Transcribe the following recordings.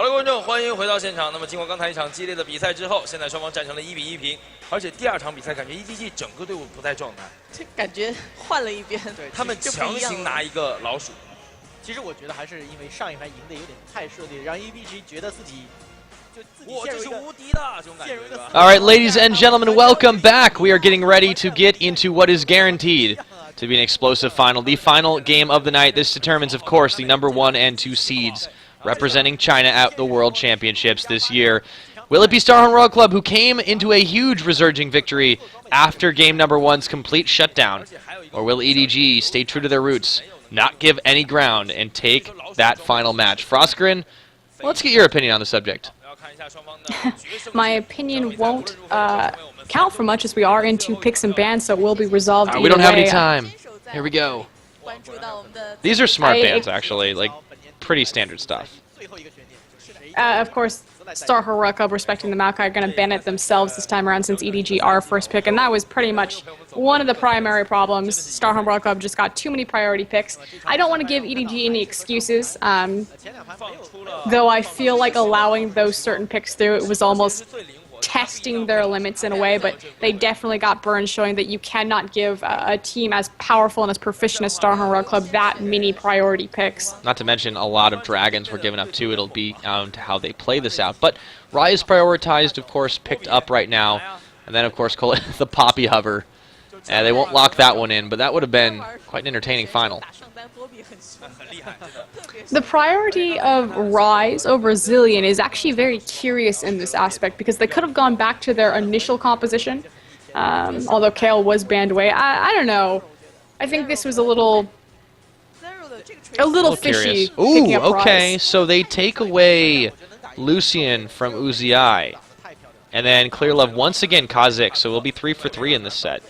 各位观众，欢迎回到现场。那么，经过刚才一场激烈的比赛之后，现在双方战成了1比1平。而且第二场比赛，感觉 EDG 整个队伍不在状态，这感觉换了一遍。对，他们强行拿一个老鼠。其实我觉得还是因为上一盘赢得有点太顺利，让 EDG 觉得自己就自己陷入一个无敌的这种感觉。All right, ladies and gentlemen, welcome back. We are getting ready to get into what is guaranteed to be an explosive final. The final game of the night. This determines, of course, the number 1 and 2 seeds representing China at the World Championships this year. Will it be StarHorn Royal Club, who came into a huge resurging victory after game number 1's complete shutdown? Or will EDG stay true to their roots, not give any ground, and take that final match? Frostgrin, let's get your opinion on the subject. My opinion won't count for much, as we are into picks and bans, so it will be resolved. We don't have any time. Here we go. These are smart bans, actually, like pretty standard stuff. Of course, StarHorn Royal Club, respecting the Maokai, are going to ban it themselves this time around, since EDG are first pick, and that was pretty much one of the primary problems. StarHorn Royal Club just got too many priority picks. I don't want to give EDG any excuses, though I feel like allowing those certain picks through, it was almost testing their limits in a way, but they definitely got burned, showing that you cannot give a team as powerful and as proficient as StarHorn Royal Club that many priority picks. Not to mention a lot of dragons were given up too. It'll be down to how they play this out. But Rai is prioritized, of course, picked up right now. And then, of course, the Poppy Hover. They won't lock that one in, but that would have been quite an entertaining final. The priority of Rise over Zillion is actually very curious in this aspect, because they could have gone back to their initial composition, although Kale was banned away. I don't know. I think this was a little fishy. Ooh, okay, so they take away Lucian from Uzi, and then Clear Love once again Kazik, so we'll be 3 for 3 in this set.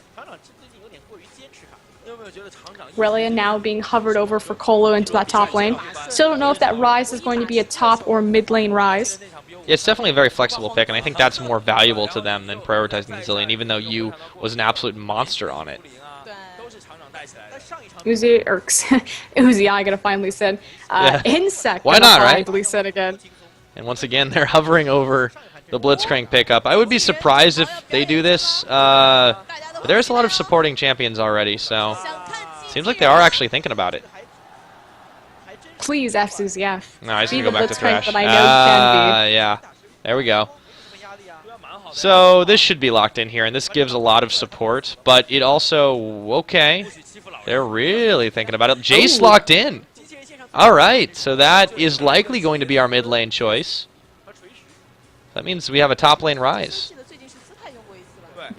Relia now being hovered over for Colo into that top lane. Still don't know if that Rise is going to be a top or mid lane Rise. It's definitely a very flexible pick, and I think that's more valuable to them than prioritizing the Zillion, even though Yu was an absolute monster on it. Uzi, I gotta finally said. Insect. Why not, right? Finally said again. And once again, they're hovering over the Blitzcrank pickup. I would be surprised if they do this, but there's a lot of supporting champions already, so seems like they are actually thinking about it. Please, F Suzy F. No, he's going to go back to Thrash. That I know can be. Yeah. There we go. So this should be locked in here, and this gives a lot of support, but it also, okay, they're really thinking about it. Jace locked in. All right, so that is likely going to be our mid lane choice. That means we have a top lane Rise.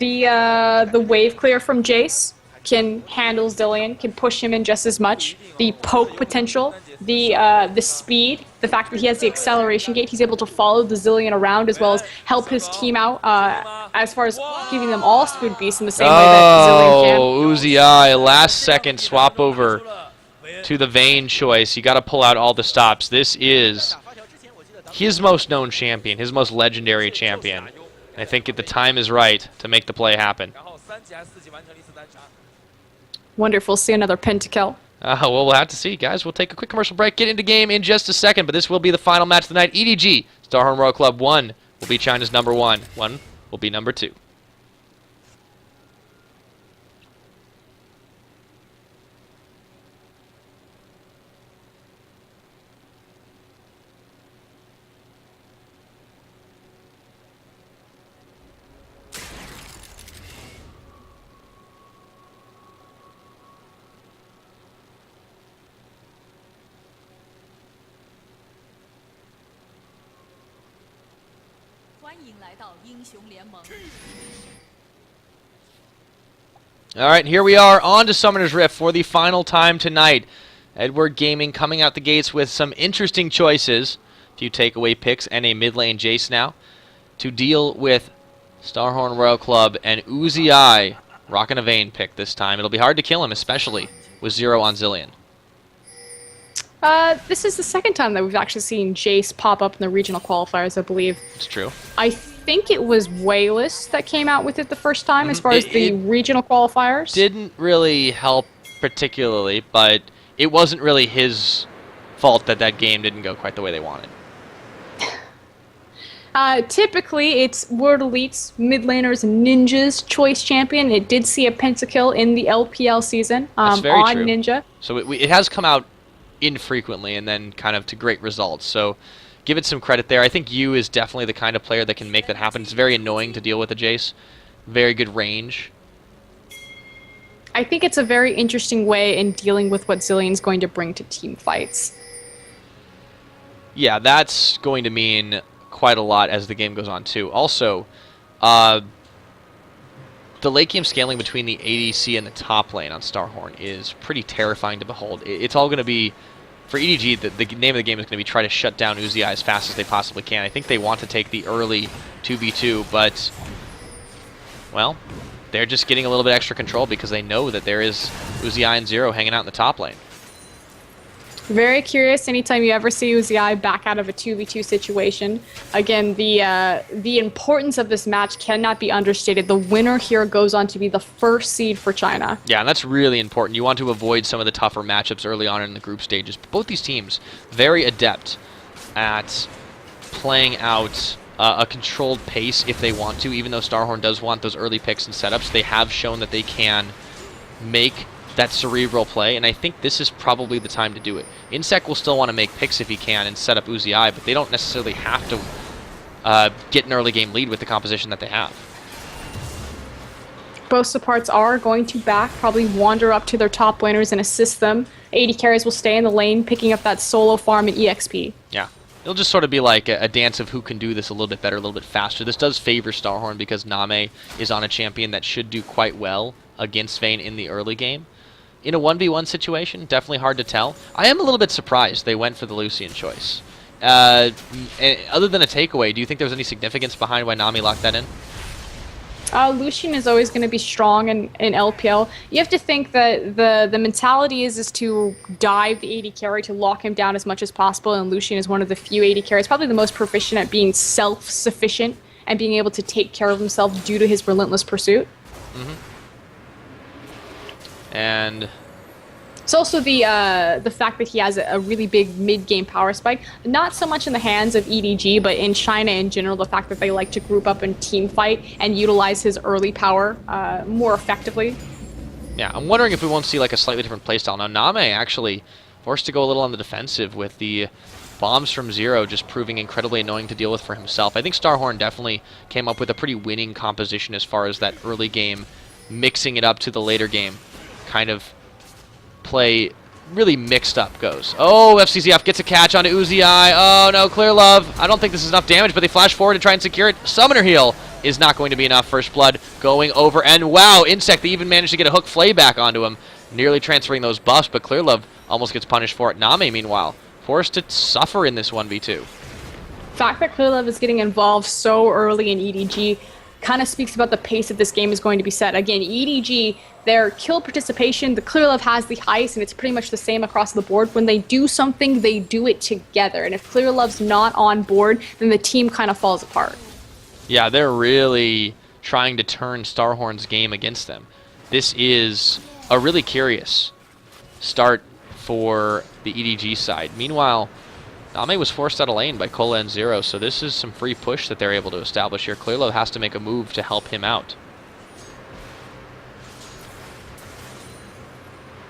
The wave clear from Jace can handle Zillion, can push him in just as much. The poke potential, the speed, the fact that he has the acceleration gate, he's able to follow the Zillion around as well as help his team out as far as giving them all Speed Beasts in the same way that Zillion can. Oh, Uzi, last second swap over to the Vayne choice. You got to pull out all the stops. This is his most known champion, his most legendary champion. And I think the time is right to make the play happen. Wonderful. See another pentakill. Well, we'll have to see, guys. We'll take a quick commercial break, get into game in just a second, but this will be the final match of the night. EDG, StarHorn Royal Club 1 will be China's number 1. 1 will be number 2. All right, here we are on to Summoner's Rift for the final time tonight. Edward Gaming coming out the gates with some interesting choices. A few takeaway picks and a mid lane Jace now to deal with StarHorn Royal Club and Uzi rocking a Vayne pick this time. It'll be hard to kill him, especially with 0 on Zillion. This is the second time that we've actually seen Jace pop up in the regional qualifiers, I believe. It's true. I think it was Wayless that came out with it the first time as far as the regional qualifiers. Didn't really help particularly, but it wasn't really his fault that that game didn't go quite the way they wanted. Typically, it's World Elites, mid laners, ninjas choice champion. It did see a pentakill in the LPL season That's very on true. Ninja. So it has come out infrequently and then kind of to great results. So give it some credit there. I think Yu is definitely the kind of player that can make that happen. It's very annoying to deal with a Jace. Very good range. I think it's a very interesting way in dealing with what Zillion's going to bring to team fights. Yeah, that's going to mean quite a lot as the game goes on too. Also, the late game scaling between the ADC and the top lane on StarHorn is pretty terrifying to behold. It's all going to be, for EDG, the name of the game is going to be try to shut down Uzi as fast as they possibly can. I think they want to take the early 2v2, but, well, they're just getting a little bit extra control because they know that there is Uzi and Zero hanging out in the top lane. Very curious anytime you ever see Uzi back out of a 2v2 situation. Again, the importance of this match cannot be understated. The winner here goes on to be the first seed for China. Yeah, and that's really important. You want to avoid some of the tougher matchups early on in the group stages. Both these teams, very adept at playing out a controlled pace if they want to. Even though StarHorn does want those early picks and setups, they have shown that they can make that cerebral play, and I think this is probably the time to do it. Insec will still want to make picks if he can and set up Uzi, but they don't necessarily have to get an early game lead with the composition that they have. Both supports are going to back, probably wander up to their top laners and assist them. AD carries will stay in the lane, picking up that solo farm and EXP. Yeah. It'll just sort of be like a dance of who can do this a little bit better, a little bit faster. This does favor StarHorn because Name is on a champion that should do quite well against Vayne in the early game. In a 1v1 situation, definitely hard to tell. I am a little bit surprised they went for the Lucian choice. Other than a takeaway, do you think there was any significance behind why Nami locked that in? Lucian is always going to be strong in LPL. You have to think that the mentality is to dive the AD carry to lock him down as much as possible, and Lucian is one of the few AD carries, probably the most proficient at being self-sufficient and being able to take care of himself due to his relentless pursuit. Mm-hmm. And it's also the fact that he has a really big mid-game power spike. Not so much in the hands of EDG, but in China in general, the fact that they like to group up and team fight and utilize his early power more effectively. Yeah, I'm wondering if we won't see like a slightly different playstyle. Now, Name actually forced to go a little on the defensive with the bombs from Zero just proving incredibly annoying to deal with for himself. I think StarHorn definitely came up with a pretty winning composition as far as that early game, mixing it up to the later game kind of play really mixed up goes. Oh, FCZF gets a catch onto Uzi. Oh no, Clear Love. I don't think this is enough damage, but they flash forward to try and secure it. Summoner heal is not going to be enough. First Blood going over, and wow, Insect, they even managed to get a hook flay back onto him, nearly transferring those buffs, but Clear Love almost gets punished for it. Name, meanwhile, forced to suffer in this 1v2. The fact that Clear Love is getting involved so early in EDG kind of speaks about the pace that this game is going to be set. Again, EDG, their kill participation, the Clear Love has the highest, and it's pretty much the same across the board. When they do something, they do it together. And if Clear Love's not on board, then the team kind of falls apart. Yeah, they're really trying to turn StarHorn's game against them. This is a really curious start for the EDG side. Meanwhile, Name was forced out of lane by Cola and Zero, so this is some free push that they're able to establish here. Clearlove has to make a move to help him out.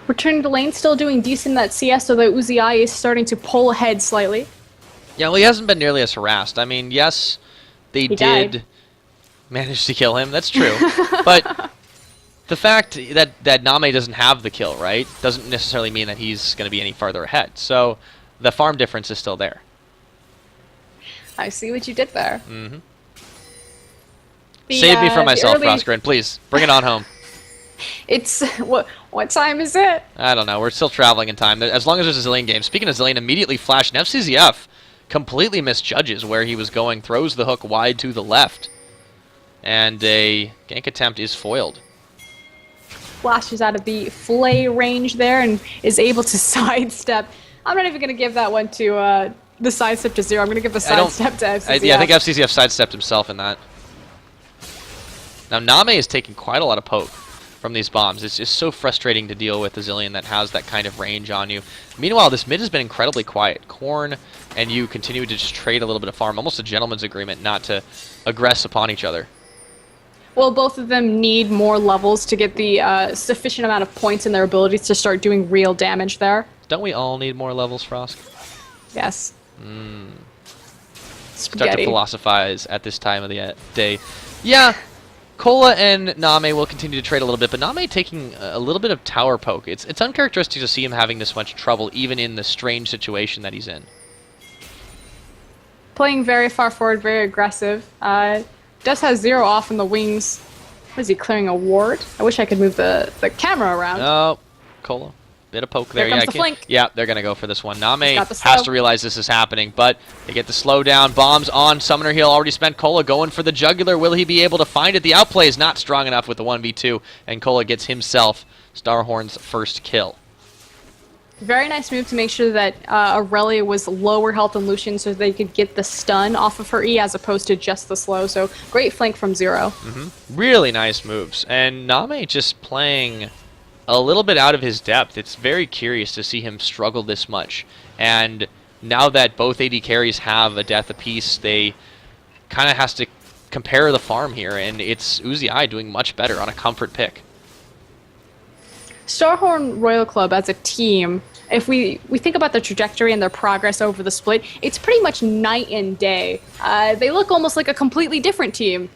Returning to lane, still doing decent in that CS, although Uzi is starting to pull ahead slightly. Yeah, well, he hasn't been nearly as harassed. I mean, yes, they did manage to kill him. That's true. But the fact that Name doesn't have the kill, right, doesn't necessarily mean that he's going to be any farther ahead. So the farm difference is still there. I see what you did there. Mm-hmm. Save me from myself, Rosgren. Please, bring it on home. It's... What time is it? I don't know. We're still traveling in time. As long as there's a Zillion game. Speaking of Zillion, immediately flashed. And FCZF completely misjudges where he was going. Throws the hook wide to the left. And a gank attempt is foiled. Flashes out of the flay range there and is able to sidestep. I'm not even going to give that one to the sidestep to Zero. I'm going to give the sidestep to FCZF. Yeah, I think FCZF sidestepped himself in that. Now, Name is taking quite a lot of poke. from these bombs. It's just so frustrating to deal with a Zillion that has that kind of range on you. Meanwhile, this mid has been incredibly quiet. Korn and you continue to just trade a little bit of farm, almost a gentleman's agreement not to aggress upon each other. Well, both of them need more levels to get the sufficient amount of points in their abilities to start doing real damage there. Don't we all need more levels, Frosk? Yes. Start to philosophize at this time of the day. Yeah, Cola and Name will continue to trade a little bit, but Name taking a little bit of tower poke. It's uncharacteristic to see him having this much trouble, even in the strange situation that he's in. Playing very far forward, very aggressive. Does have 0 off in the wings. What is he, clearing a ward? I wish I could move the camera around. Oh, Cola. Bit of poke there. There comes the flank. Yeah, they're going to go for this one. Name has to realize this is happening, but they get the slowdown. Bombs on. Summoner Heal already spent. Cola going for the jugular. Will he be able to find it? The outplay is not strong enough with the 1v2, and Cola gets himself StarHorn's first kill. Very nice move to make sure that Aurelia was lower health than Lucian so they could get the stun off of her E as opposed to just the slow. So great flank from Zero. Really nice moves. And Name just playing a little bit out of his depth. It's very curious to see him struggle this much. And now that both AD carries have a death apiece, they kind of has to compare the farm here. And it's Uzi doing much better on a comfort pick. StarHorn Royal Club as a team, if we think about their trajectory and their progress over the split, it's pretty much night and day. They look almost like a completely different team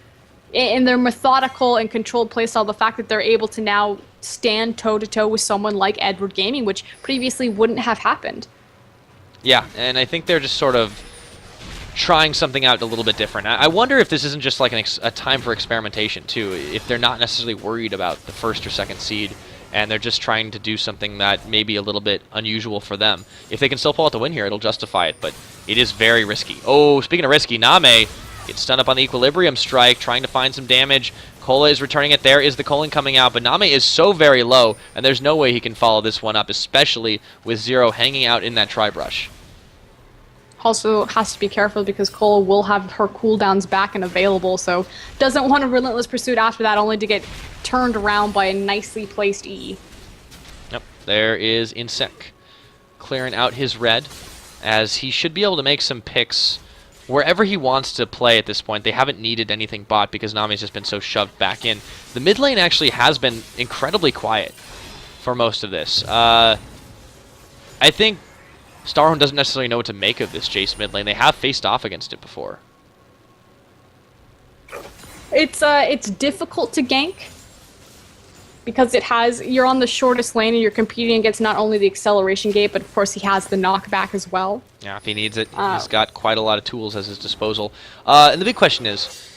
in their methodical and controlled playstyle. The fact that they're able to now stand toe-to-toe with someone like Edward Gaming, which previously wouldn't have happened. Yeah, and I think they're just sort of trying something out a little bit different. I wonder if this isn't just like a time for experimentation, too, if they're not necessarily worried about the first or second seed, and they're just trying to do something that may be a little bit unusual for them. If they can still pull out the win here, it'll justify it, but it is very risky. Oh, speaking of risky, Name gets stunned up on the Equilibrium Strike, trying to find some damage. Cola is returning it. There is the Colon coming out, but Name is so very low, and there's no way he can follow this one up, especially with Zero hanging out in that Tri-Brush. Also has to be careful because Cola will have her cooldowns back and available, so doesn't want a relentless pursuit after that, only to get turned around by a nicely placed E. Yep, there is Insec clearing out his red, as he should be able to make some picks wherever he wants to play at this point. They haven't needed anything bot because Nami's just been so shoved back in. The mid lane actually has been incredibly quiet for most of this. I think StarHorn doesn't necessarily know what to make of this Jace mid lane. They have faced off against it before. It's difficult to gank because you're on the shortest lane and you're competing against not only the acceleration gate, but of course he has the knockback as well. Yeah, if he needs it, he's got quite a lot of tools at his disposal. And the big question is,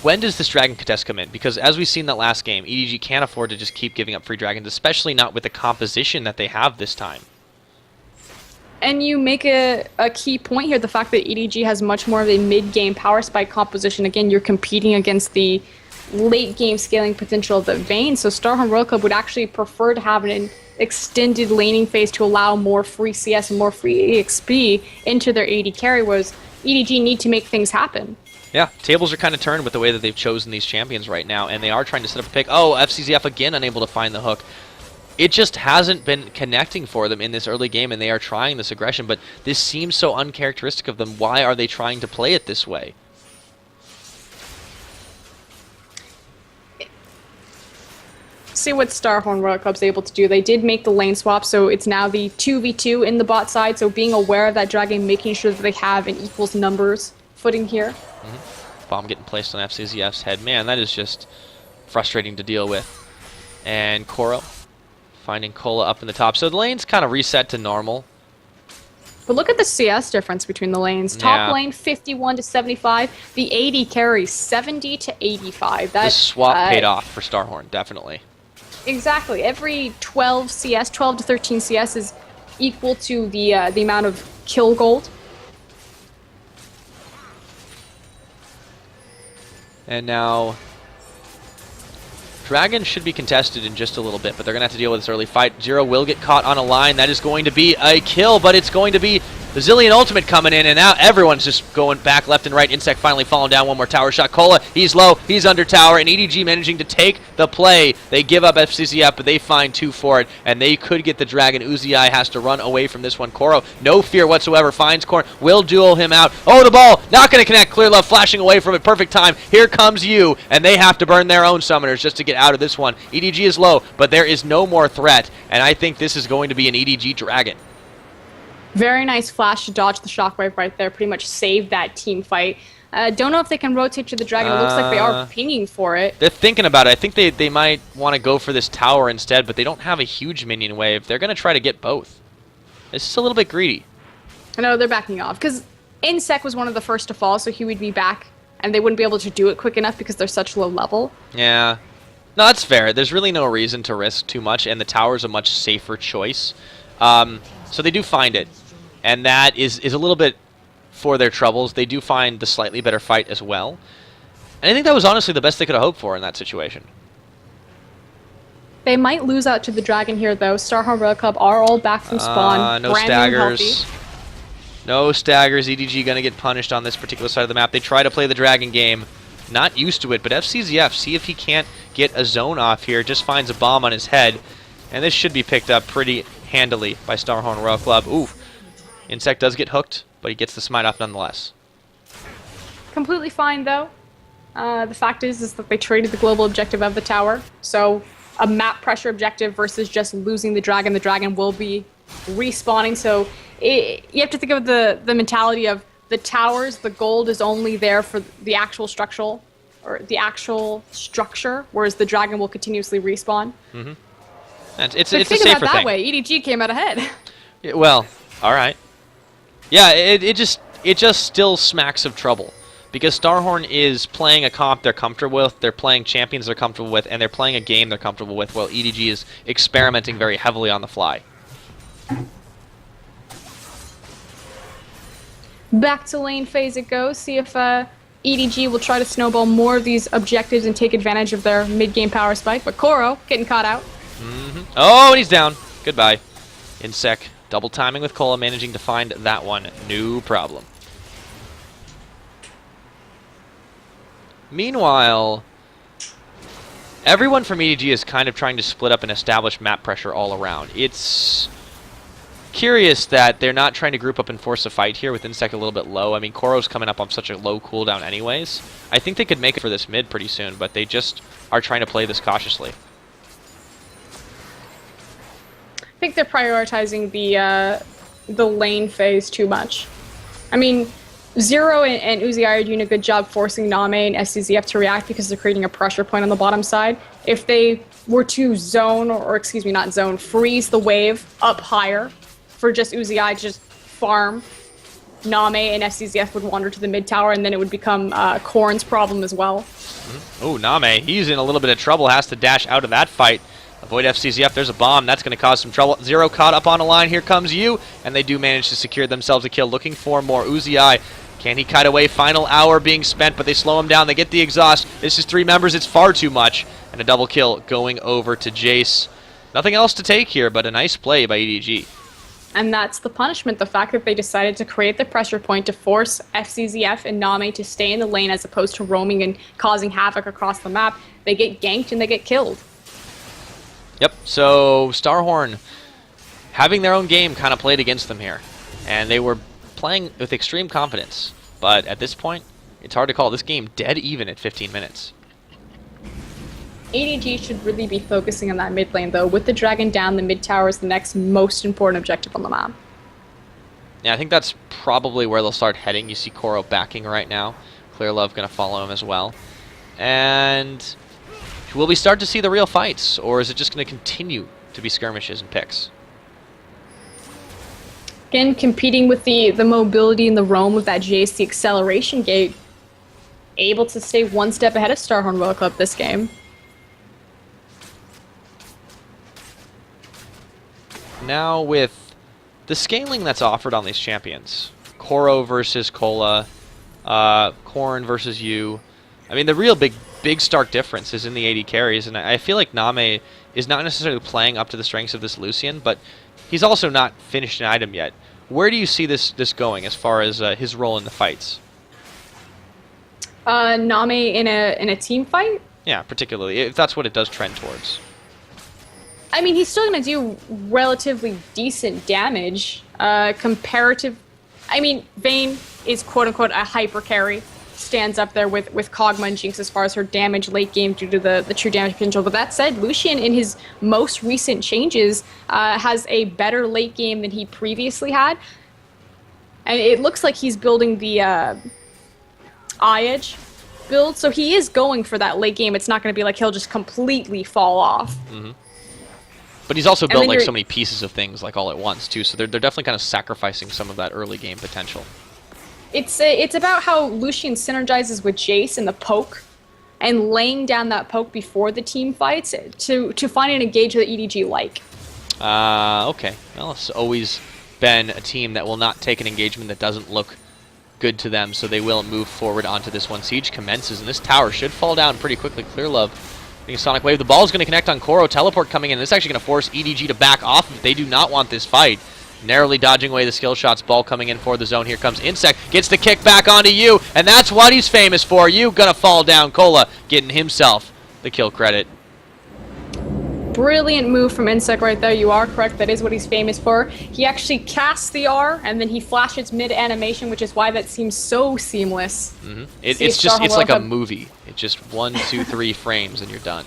when does this Dragon contest come in? Because as we've seen that last game, EDG can't afford to just keep giving up free Dragons, especially not with the composition that they have this time. And you make a key point here, the fact that EDG has much more of a mid-game power spike composition. Again, you're competing against the late-game scaling potential of the Vayne, so StarHorn Royal Club would actually prefer to have an extended laning phase to allow more free CS and more free EXP into their AD carry, whereas EDG need to make things happen. Yeah, tables are kind of turned with the way that they've chosen these champions right now, and they are trying to set up a pick. Oh, FCZF again unable to find the hook. It just hasn't been connecting for them in this early game, and they are trying this aggression, but this seems so uncharacteristic of them. Why are they trying to play it this way? See what StarHorn Royal Club's able to do. They did make the lane swap, so it's now the 2v2 in the bot side, so being aware of that dragon, making sure that they have an equals numbers footing here. Bomb getting placed on FCZF's head. Man, that is just frustrating to deal with. And Koro finding Cola up in the top. So the lane's kind of reset to normal. But look at the CS difference between the lanes. Top lane 51 to 75. The AD carry 70 to 85. This swap paid off for StarHorn, definitely. Exactly. Every 12 CS, 12 to 13 CS is equal to the amount of kill gold. And now Dragon should be contested in just a little bit, but they're going to have to deal with this early fight. Zero will get caught on a line. That is going to be a kill, but it's going to be Bazillion ultimate coming in, and now everyone's just going back left and right. Insect finally falling down. One more tower shot. Cola, he's low. He's under tower, and EDG managing to take the play. They give up FCCF, but they find 2 for it, and they could get the dragon. Uzi has to run away from this one. Koro, no fear whatsoever, finds Korn, will duel him out. Oh, the ball, not going to connect. Clear Love flashing away from it. Perfect time. Here comes you, and they have to burn their own summoners just to get out of this one. EDG is low, but there is no more threat, and I think this is going to be an EDG dragon. Very nice flash to dodge the shockwave right there. Pretty much saved that team fight. Don't know if they can rotate to the dragon. It looks like they are pinging for it. They're thinking about it. I think they might want to go for this tower instead, but they don't have a huge minion wave. They're going to try to get both. It's just a little bit greedy. No, they're backing off. Because Insect was one of the first to fall, so he would be back, and they wouldn't be able to do it quick enough because they're such low level. Yeah. No, that's fair. There's really no reason to risk too much, and the tower's a much safer choice. So they do find it, and that is a little bit for their troubles. They do find the slightly better fight as well. And I think that was honestly the best they could have hoped for in that situation. They might lose out to the dragon here, though. StarHorn Royal Club are all back from spawn. No staggers. No staggers. EDG going to get punished on this particular side of the map. They try to play the dragon game. Not used to it, but FCZF, see if he can't get a zone off here. Just finds a bomb on his head. And this should be picked up pretty handily by StarHorn Royal Club. Ooh. Insect does get hooked, but he gets the smite off nonetheless. Completely fine, though. The fact is that they traded the global objective of the tower. So a map pressure objective versus just losing the dragon. The dragon will be respawning. So you have to think of the mentality of the towers. The gold is only there for the actual structure, whereas the dragon will continuously respawn. Mm-hmm. It's but a think safer about it that thing. way. EDG came out ahead. Yeah, well, all right. Yeah, it just still smacks of trouble. Because StarHorn is playing a comp they're comfortable with, they're playing champions they're comfortable with, and they're playing a game they're comfortable with, while EDG is experimenting very heavily on the fly. Back to lane phase it goes. See if EDG will try to snowball more of these objectives and take advantage of their mid-game power spike. But Koro getting caught out. Mm-hmm. Oh, and he's down. Goodbye. Insect double timing with Cola, managing to find that one. No problem. Meanwhile, everyone from EDG is kind of trying to split up and establish map pressure all around. It's curious that they're not trying to group up and force a fight here with Insect a little bit low. I mean, Koro's coming up on such a low cooldown anyways. I think they could make it for this mid pretty soon, but they just are trying to play this cautiously. I think they're prioritizing the lane phase too much. I mean, Zero and Uzi are doing a good job forcing Name and SCZF to react because they're creating a pressure point on the bottom side. If they were to zone, or excuse me, not zone, freeze the wave up higher for just Uzi to just farm, Name and SCZF would wander to the mid tower, and then it would become Korn's problem as well. Oh, Name, he's in a little bit of trouble, has to dash out of that fight. Avoid FCZF, there's a bomb, that's going to cause some trouble. Zero caught up on a line, here comes you, and they do manage to secure themselves a kill. Looking for more Uzi. Can he kite away? Final hour being spent, but they slow him down. They get the exhaust. This is 3 members. It's far too much. And a double kill going over to Jace. Nothing else to take here, but a nice play by EDG. And that's the punishment, the fact that they decided to create the pressure point to force FCZF and Name to stay in the lane as opposed to roaming and causing havoc across the map. They get ganked and they get killed. Yep, so StarHorn having their own game kind of played against them here. And they were playing with extreme confidence, but at this point, it's hard to call this game dead even at 15 minutes. EDG should really be focusing on that mid lane, though. With the dragon down, the mid tower is the next most important objective on the map. Yeah, I think that's probably where they'll start heading. You see Koro backing right now. Clear Love going to follow him as well. And will we start to see the real fights, or is it just going to continue to be skirmishes and picks? Again, competing with the mobility and the roam of that JSC acceleration gate, able to stay one step ahead of StarHorn Royal Club this game. Now with the scaling that's offered on these champions, Koro versus Cola, Korn versus you, I mean the real big stark difference is in the AD carries, and I feel like Name is not necessarily playing up to the strengths of this Lucian, but he's also not finished an item yet. Where do you see this going as far as his role in the fights? Name in a team fight? Yeah, particularly, if that's what it does trend towards. I mean, he's still going to do relatively decent damage. Comparative... I mean, Vayne is quote-unquote a hyper carry. Stands up there with Kog'Maw and Jinx as far as her damage late game due to the true damage potential. But that said, Lucian in his most recent changes has a better late game than he previously had. And it looks like he's building the Eye Edge build, so he is going for that late game. It's not going to be like he'll just completely fall off. Mm-hmm. But he's also built like so many pieces of things like all at once too, so they're definitely kind of sacrificing some of that early game potential. It's about how Lucian synergizes with Jace in the poke, and laying down that poke before the team fights to find an engage that EDG like. Okay. Well, it's always been a team that will not take an engagement that doesn't look good to them, so they will move forward onto this one. Siege commences, and this tower should fall down pretty quickly. Clearlove getting a Sonic Wave. The ball is going to connect on Koro. Teleport coming in. This is actually going to force EDG to back off if they do not want this fight. Narrowly dodging away the skill shots. Ball coming in for the zone. Here comes Insect. Gets the kick back onto you, and that's what he's famous for. You gonna fall down. Cola getting himself the kill credit. Brilliant move from Insect right there. You are correct. That is what he's famous for. He actually casts the R, and then he flashes mid-animation, which is why that seems so seamless. Mm-hmm. It's like a movie. It's just 1, 2, 3 frames, and you're done.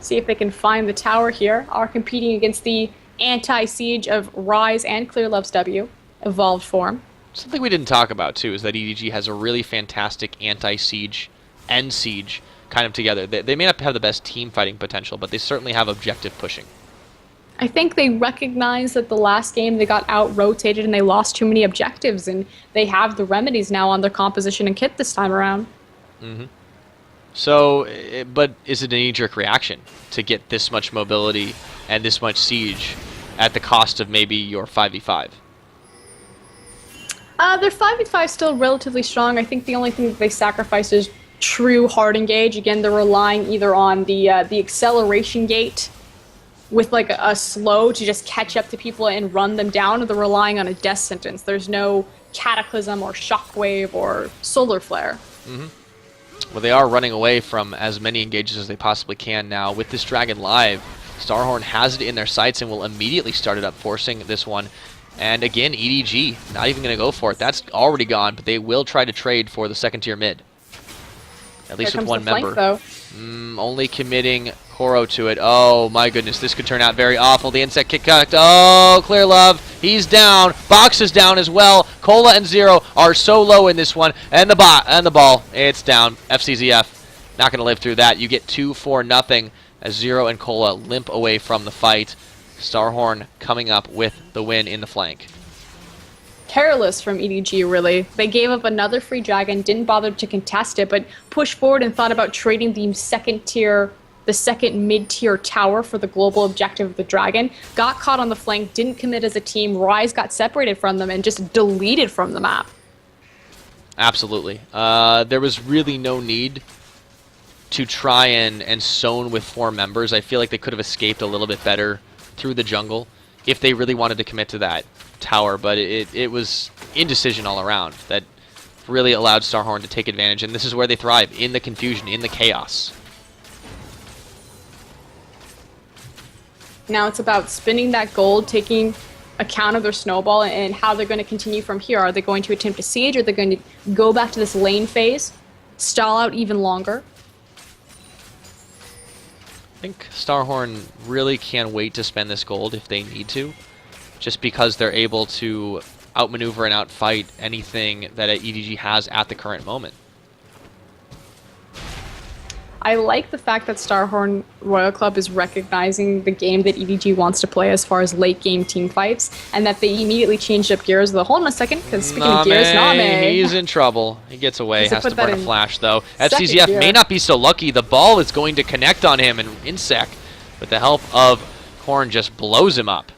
See if they can find the tower here. Are competing against the anti-siege of Rise and Clearlove's W, evolved form. Something we didn't talk about, too, is that EDG has a really fantastic anti-siege and siege kind of together. They may not have the best team fighting potential, but they certainly have objective pushing. I think they recognize that the last game they got out-rotated and they lost too many objectives, and they have the remedies now on their composition and kit this time around. Mm-hmm. So, but is it a knee-jerk reaction to get this much mobility and this much siege at the cost of maybe your 5v5? Their 5v5 is still relatively strong. I think the only thing that they sacrifice is true hard engage. Again, they're relying either on the acceleration gate with like a slow to just catch up to people and run them down, or they're relying on a death sentence. There's no cataclysm or shockwave or solar flare. Mm-hmm. Well, they are running away from as many engages as they possibly can now. With this Dragon live, StarHorn has it in their sights and will immediately start it up, forcing this one. And again, EDG, not even going to go for it. That's already gone, but they will try to trade for the second tier mid. At least with one member. Only committing Koro to it. Oh my goodness, this could turn out very awful. The Insect kick connect. Oh, Clearlove, he's down. Box is down as well. Cola and Zero are so low in this one. And the ball, it's down. FCZF not going to live through that. You get 2-4-0 as Zero and Cola limp away from the fight. StarHorn coming up with the win in the flank. Careless from EDG, really. They gave up another free dragon, didn't bother to contest it, but pushed forward and thought about trading the second mid-tier tower for the global objective of the dragon. Got caught on the flank, didn't commit as a team. Rise got separated from them and just deleted from the map. Absolutely. There was really no need to try and zone with 4 members. I feel like they could have escaped a little bit better through the jungle if they really wanted to commit to that tower, but it was indecision all around that really allowed StarHorn to take advantage, and this is where they thrive, in the confusion, in the chaos. Now it's about spinning that gold, taking account of their snowball, and how they're going to continue from here. Are they going to attempt a siege, or are they going to go back to this lane phase, stall out even longer? I think StarHorn really can wait to spend this gold if they need to, just because they're able to outmaneuver and outfight anything that EDG has at the current moment. I like the fact that StarHorn Royal Club is recognizing the game that EDG wants to play as far as late game team fights, and that they immediately changed up gears. Hold on a second, because speaking of gears, Name. He's in trouble. He gets away, has to burn a flash though. FCZF may not be so lucky. The ball is going to connect on him, and Insect, with the help of Korn, just blows him up.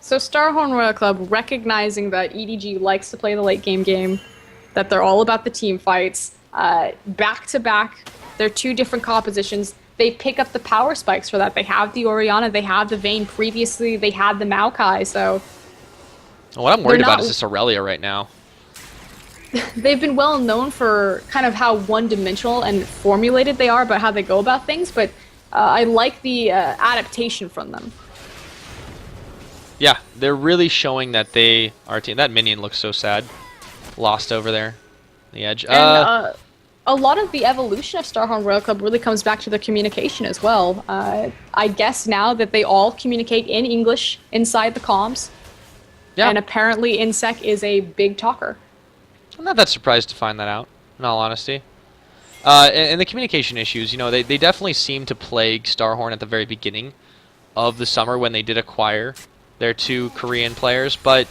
So StarHorn Royal Club recognizing that EDG likes to play the late game, that they're all about the team fights, back to back. They're 2 different compositions. They pick up the power spikes for that. They have the Orianna, they have the Vayne previously, they had the Maokai, so What I'm worried They're about not- is this Aurelia right now. They've been well known for kind of how one-dimensional and formulated they are about how they go about things, but I like the adaptation from them. Yeah, they're really showing that they are a team. That minion looks so sad. Lost over there. The edge. And a lot of the evolution of StarHorn Royal Club really comes back to their communication as well. I guess now that they all communicate in English inside the comms, Yeah. and apparently InSec is a big talker. I'm not that surprised to find that out, in all honesty. And the communication issues, you know, they definitely seem to plague StarHorn at the very beginning of the summer when they did acquire their 2 Korean players. But,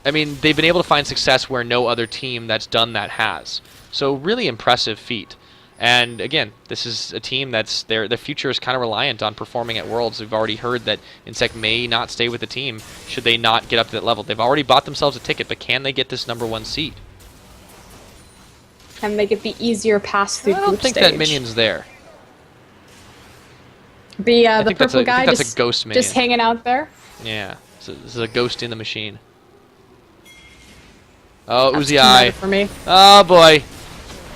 I mean, they've been able to find success where no other team that's done that has. So, really impressive feat. And, again, this is a team that's, their future is kind of reliant on performing at Worlds. We've already heard that InSec may not stay with the team should they not get up to that level. They've already bought themselves a ticket, but can they get this #1 seed? Can they get the easier pass through I don't group think stage? that minion's there. The think that's purple I guy think that's just, a ghost minion. just hanging out there. Yeah, so this is a ghost in the machine. Oh, That's Uzi too Eye. meta for me. Oh boy.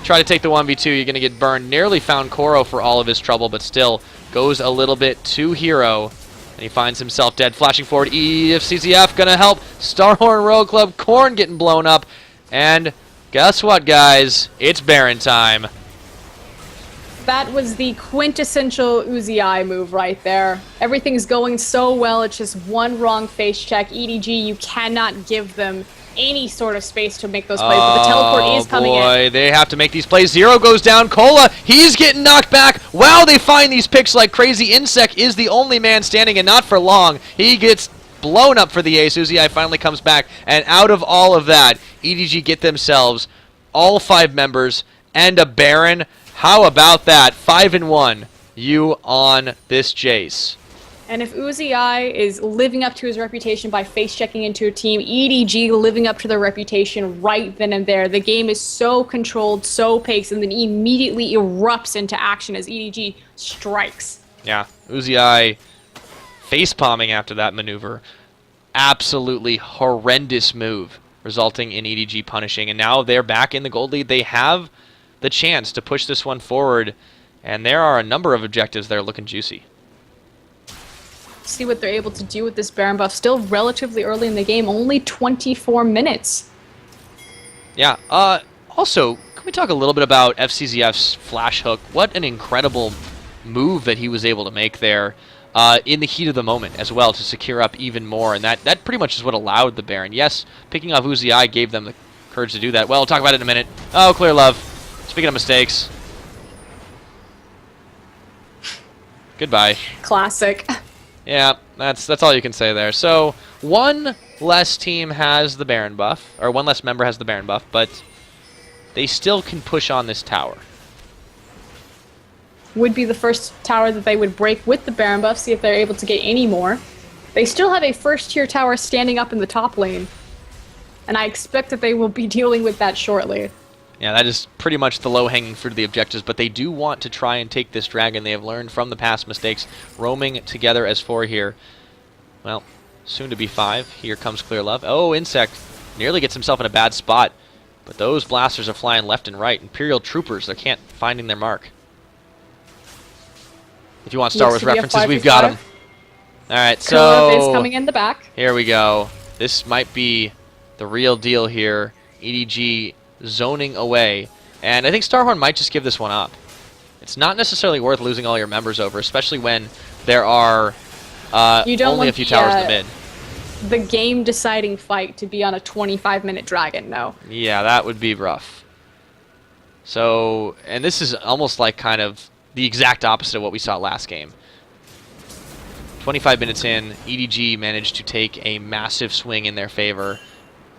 Try to take the 1v2, you're going to get burned. Nearly found Koro for all of his trouble, but still goes a little bit too hero. And he finds himself dead. Flashing forward, EFCZF going to help StarHorn Royal Club. Korn getting blown up. And guess what, guys? It's Baron time. That was the quintessential Uzi Eye move right there. Everything's going so well, it's just one wrong face check. EDG, you cannot give them any sort of space to make those plays, but the teleport is coming in. They have to make these plays. Zero goes down. Cola, he's getting knocked back. Wow, they find these picks like crazy. InSec is the only man standing, and not for long. He gets blown up for the ace. Uzi finally comes back, and out of all of that, EDG get themselves all 5 members and a Baron. How about that? 5-1. You on this Jace. And if Uzi Eye is living up to his reputation by face-checking into a team, EDG living up to their reputation right then and there. The game is so controlled, so paced, and then immediately erupts into action as EDG strikes. Yeah, Uzi face-palming after that maneuver. Absolutely horrendous move, resulting in EDG punishing. And now they're back in the gold lead. They have the chance to push this one forward, and there are a number of objectives that are looking juicy. See what they're able to do with this Baron buff. Still relatively early in the game, only 24 minutes. Yeah, also, can we talk a little bit about FCZF's flash hook? What an incredible move that he was able to make there in the heat of the moment as well to secure up even more, and that pretty much is what allowed the Baron. Yes, picking off Uzi gave them the courage to do that. Well, we'll talk about it in a minute. Oh, Clear Love. Speaking of mistakes. Goodbye. Classic. Yeah, that's all you can say there. So, one less team has the Baron buff, or one less member has the Baron buff, but they still can push on this tower. Would be the first tower that they would break with the Baron buff, see if they're able to get any more. They still have a first-tier tower standing up in the top lane, and I expect that they will be dealing with that shortly. Yeah, that is pretty much the low-hanging fruit of the objectives, but they do want to try and take this dragon. They have learned from the past mistakes, roaming together as 4 here. Well, soon to be 5. Here comes Clear Love. Oh, Insect nearly gets himself in a bad spot, but those blasters are flying left and right. Imperial Troopers, they can't finding their mark. If you want Star Wars references, we've got them. All right, Clear Love is so coming in the back. here we go. This might be the real deal here. EDG zoning away, and I think StarHorn might just give this one up. It's not necessarily worth losing all your members over, especially when there are only a few towers in the mid. The game-deciding fight to be on a 25-minute dragon, no. Yeah, that would be rough. So, and this is almost like kind of the exact opposite of what we saw last game. 25 minutes in, EDG managed to take a massive swing in their favor.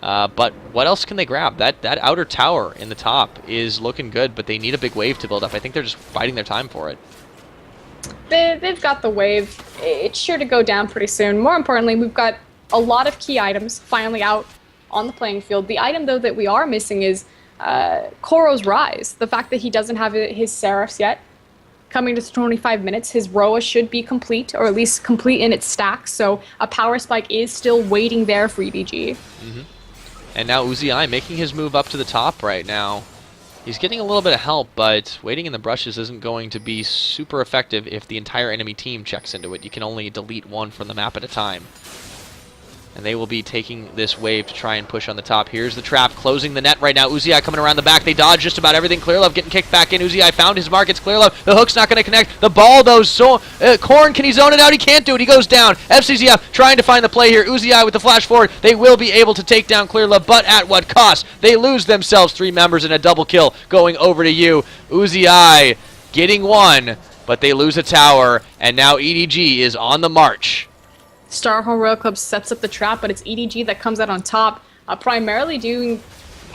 But what else can they grab? That outer tower in the top is looking good, but they need a big wave to build up. I think they're just biding their time for it. They've got the wave. It's sure to go down pretty soon. More importantly, we've got a lot of key items finally out on the playing field. The item, though, that we are missing is Koro's Rise. The fact that he doesn't have his Seraphs yet. coming to 25 minutes, his Roa should be complete, or at least complete in its stack. So a power spike is still waiting there for EDG. And now Uzi making his move up to the top right now. He's getting a little bit of help, but waiting in the brushes isn't going to be super effective if the entire enemy team checks into it. You can only delete one from the map at a time. And they will be taking this wave to try and push on the top. Here's the trap, closing the net right now. Uzi coming around the back. They dodge just about everything. Clearlove getting kicked back in. Uzi found his mark. It's Clearlove. The hook's not going to connect. The ball, though, so Korn, can he zone it out? He can't do it. He goes down. FCZF trying to find the play here. Uzi with the flash forward. They will be able to take down Clearlove, but at what cost? They lose themselves 3 members in a double kill going over to you. Uzi getting one, but they lose a tower, and now EDG is on the march. StarHorn Royal Club sets up the trap, but it's EDG that comes out on top, primarily due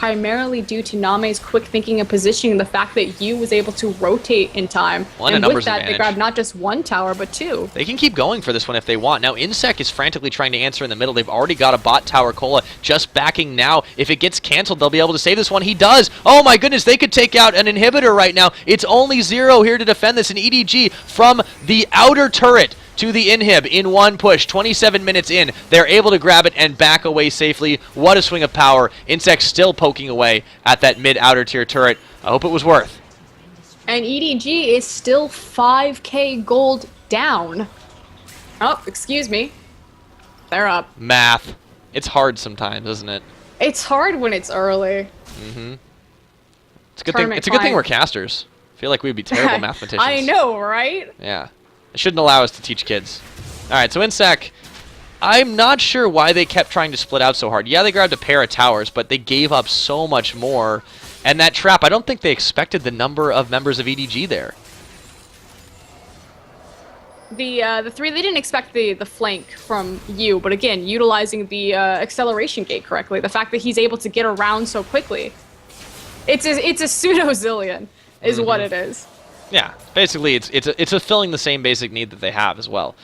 to Name's quick thinking and positioning, the fact that Yu was able to rotate in time. And with that, they grabbed not just 1 tower, but 2. They can keep going for this one if they want. Now, Insec is frantically trying to answer in the middle. They've already got a bot tower. Cola just backing now. If it gets canceled, they'll be able to save this one. He does. Oh my goodness, they could take out an inhibitor right now. It's only 0 here to defend this. An EDG from the outer turret to the inhib in one push. 27 minutes in, they're able to grab it and back away safely. What a swing of power. Insect still poking away at that mid-outer tier turret. I hope it was worth. And EDG is still 5k gold down. Oh, excuse me. They're up. Math. It's hard sometimes, isn't it? It's hard when it's early. It's a good thing. It's a good thing we're casters. I feel like we'd be terrible mathematicians. I know, right? Yeah. It shouldn't allow us to teach kids. Alright, so Insec, I'm not sure why they kept trying to split out so hard. Yeah, they grabbed a pair of towers, but they gave up so much more. And that trap, I don't think they expected the number of members of EDG there. The 3, they didn't expect the flank from Yu, but again, utilizing the acceleration gate correctly, the fact that he's able to get around so quickly. It's a pseudo-zillion, is what it is. Yeah, basically it's fulfilling the same basic need that they have as well.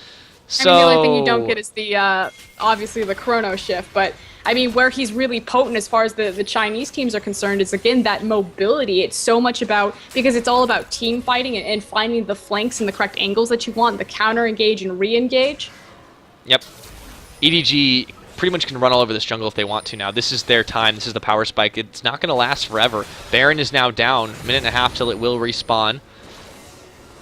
So I mean, the only thing you don't get is the obviously the chrono shift, but I mean where he's really potent as far as the Chinese teams are concerned is again that mobility. It's so much about, because it's all about team fighting and finding the flanks and the correct angles that you want, the counter engage and re-engage. Yep. EDG pretty much can run all over this jungle if they want to now. This is their time. This is the power spike. It's not going to last forever. Baron is now down. A minute and a half till it will respawn.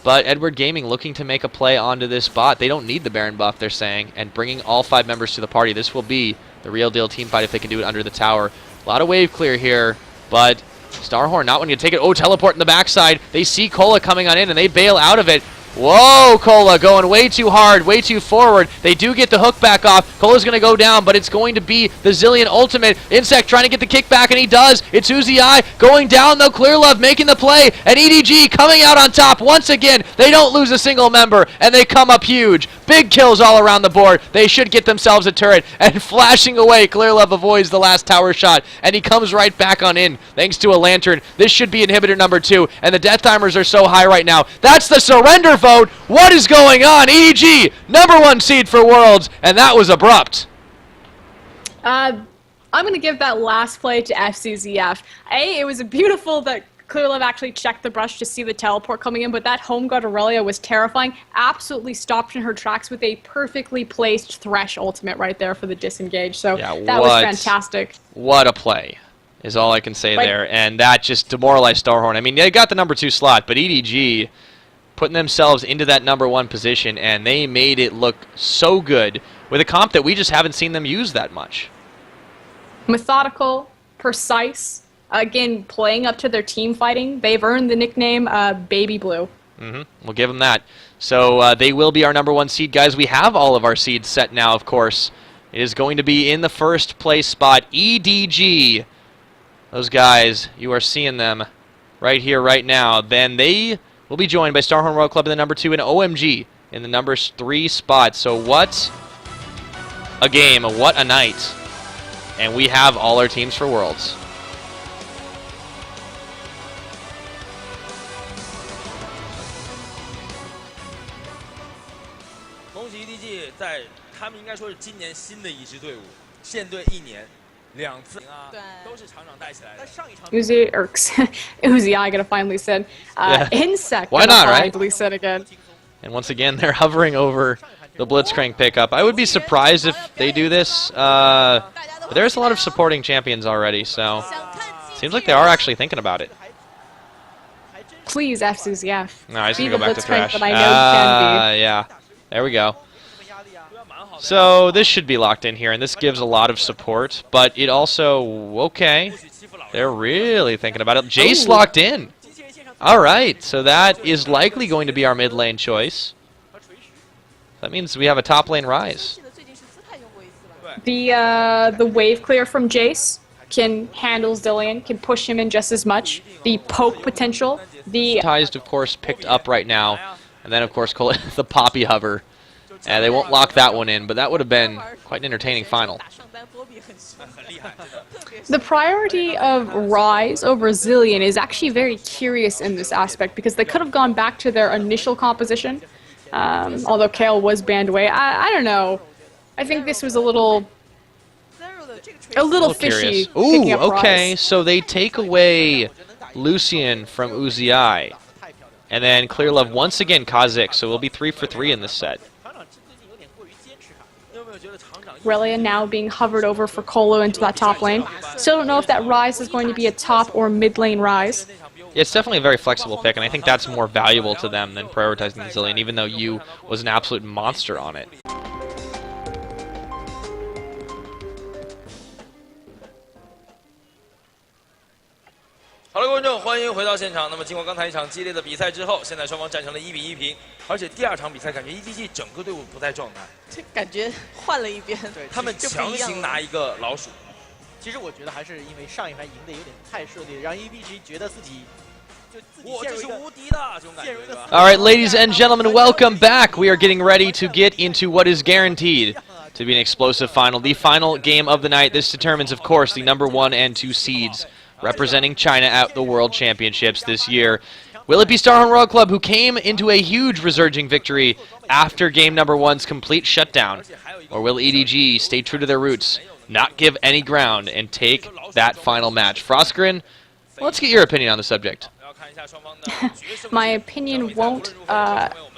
But Edward Gaming looking to make a play onto this bot. They don't need the Baron buff, they're saying, and bringing all 5 members to the party. This will be the real deal team fight if they can do it under the tower. A lot of wave clear here, but StarHorn not wanting to take it. Oh, teleport in the backside. They see Cola coming on in, and they bail out of it. Whoa, Cola going way too hard, way too forward. They do get the hook back off. Cola's going to go down, but it's going to be the Zillion ultimate. Insect trying to get the kickback, and he does. It's Uzi going down, though. Clearlove making the play, and EDG coming out on top once again. They don't lose a single member, and they come up huge. Big kills all around the board. They should get themselves a turret, and flashing away, Clearlove avoids the last tower shot, and he comes right back on in thanks to a lantern. This should be inhibitor number 2, and the death timers are so high right now. That's the surrender vote. What is going on? EDG, #1 seed for Worlds, and that was abrupt. I'm going to give that last play to FCZF. It was beautiful that Clearlove actually checked the brush to see the teleport coming in, but that home guard Aurelia was terrifying. Absolutely stopped in her tracks with a perfectly placed Thresh ultimate right there for the disengage. So yeah, that was fantastic. What a play is all I can say there, and that just demoralized StarHorn. I mean, they got the #2 slot, but EDG putting themselves into that #1 position, and they made it look so good with a comp that we just haven't seen them use that much. Methodical, precise, again, playing up to their team fighting. They've earned the nickname Baby Blue. We'll give them that. So they will be our #1 seed, guys. We have all of our seeds set now, of course. It is going to be in the first place spot, EDG. Those guys, you are seeing them right here, right now. Then they will be joined by StarHorn Royal Club in the #2 and OMG in the #3 spot. So what a game, what a night. And we have all our teams for Worlds.恭喜 EDG 在他们应该说是今年新的一支队伍，现队1年， 2次啊，都是厂长带起来的。 Uzi, or Uzi, I gotta finally said. Insect. Why not, right? Finally said again. And once again, they're hovering over the Blitzcrank pickup. I would be surprised if they do this. But there's a lot of supporting champions already, so seems like they are actually thinking about it. Please, F Suzy F. No, he's Be gonna go the back to Blitzcrank Thrash. that I know can Yeah, there we go. So this should be locked in here, and this gives a lot of support, but it also, okay, they're really thinking about it. Jace locked in. All right, so that is likely going to be our mid lane choice. That means we have a top lane Rise. be. The wave clear from Jace can handle Zillion, can push him in just as much. The poke potential, the Ties, of course, picked up right now, and then, of course, the Poppy Hover. They won't lock that one in, but that would have been quite an entertaining final. The priority of Rise over Zillion is actually very curious in this aspect because they could have gone back to their initial composition, although Kale was banned away. I don't know. I think this was a little fishy. Ooh, okay, Rise. so they take away Lucian from Uzi, and then Clear Love once again Kha'Zix, so we'll be 3 for 3 in this set. Relia now being hovered over for Colo into that top lane. Still don't know if that Rise is going to be a top or mid lane Rise. Yeah, it's definitely a very flexible pick, and I think that's more valuable to them than prioritizing the Zillion, even though you was an absolute monster on it.好了，各位观众，欢迎回到现场。那么，经过刚才一场激烈的比赛之后，现在双方战成了1比1平，而且第二场比赛感觉 EDG 整个队伍不在状态，这感觉换了一遍，他们强行拿一个老鼠。其实我觉得还是因为上一盘赢得有点太顺利，让 EDG 觉得自己我这是无敌的这种感觉。 All right, ladies and gentlemen, welcome back. We are getting ready to get into what is guaranteed to be an explosive final. The final game of the night. This determines, of course, the number 1 and 2 seeds representing China at the World Championships this year. Will it be StarHorn Royal Club, who came into a huge resurging victory after game number 1's complete shutdown? Or will EDG stay true to their roots, not give any ground, and take that final match? Frostgrin, let's get your opinion on the subject. My opinion won't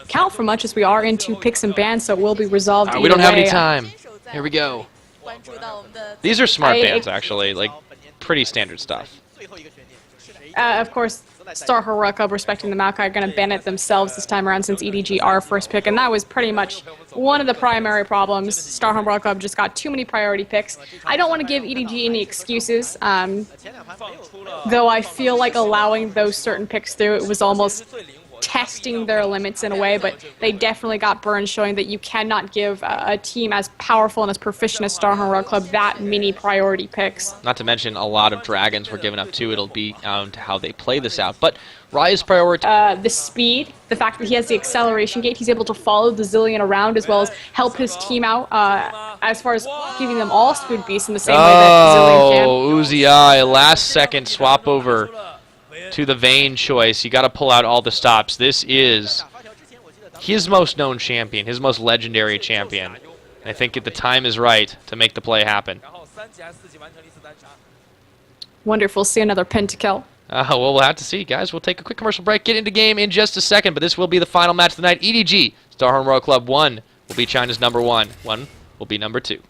count for much as we are into picks and bans, so it will be resolved. We don't have any way. time. Here we go. These are smart bans, actually. Like, pretty standard stuff. Of course, StarHorn Royal Club, respecting the Maokai, are going to ban it themselves this time around since EDG are first pick, and that was pretty much one of the primary problems. StarHorn Royal Club just got too many priority picks. I don't want to give EDG any excuses, though I feel like allowing those certain picks through, it was almost testing their limits in a way, but they definitely got burned, showing that you cannot give a team as powerful and as proficient as StarHorn Royal Club that many priority picks. Not to mention a lot of dragons were given up too. It'll be down to how they play this out. But Rise priority. The speed, the fact that he has the acceleration gate, he's able to follow the Zillion around as well as help his team out as far as giving them all Spoon Beasts in the same way that Zillion can. Uzi, last second swap over to the Vayne choice. You got to pull out all the stops. This is his most known champion, his most legendary champion. And I think the time is right to make the play happen. Wonderful. See another pin to kill. Well, we'll have to see, guys. We'll take a quick commercial break, get into game in just a second, but this will be the final match of the night. EDG, StarHorn Royal Club 1 will be China's number 1. 1 will be number 2.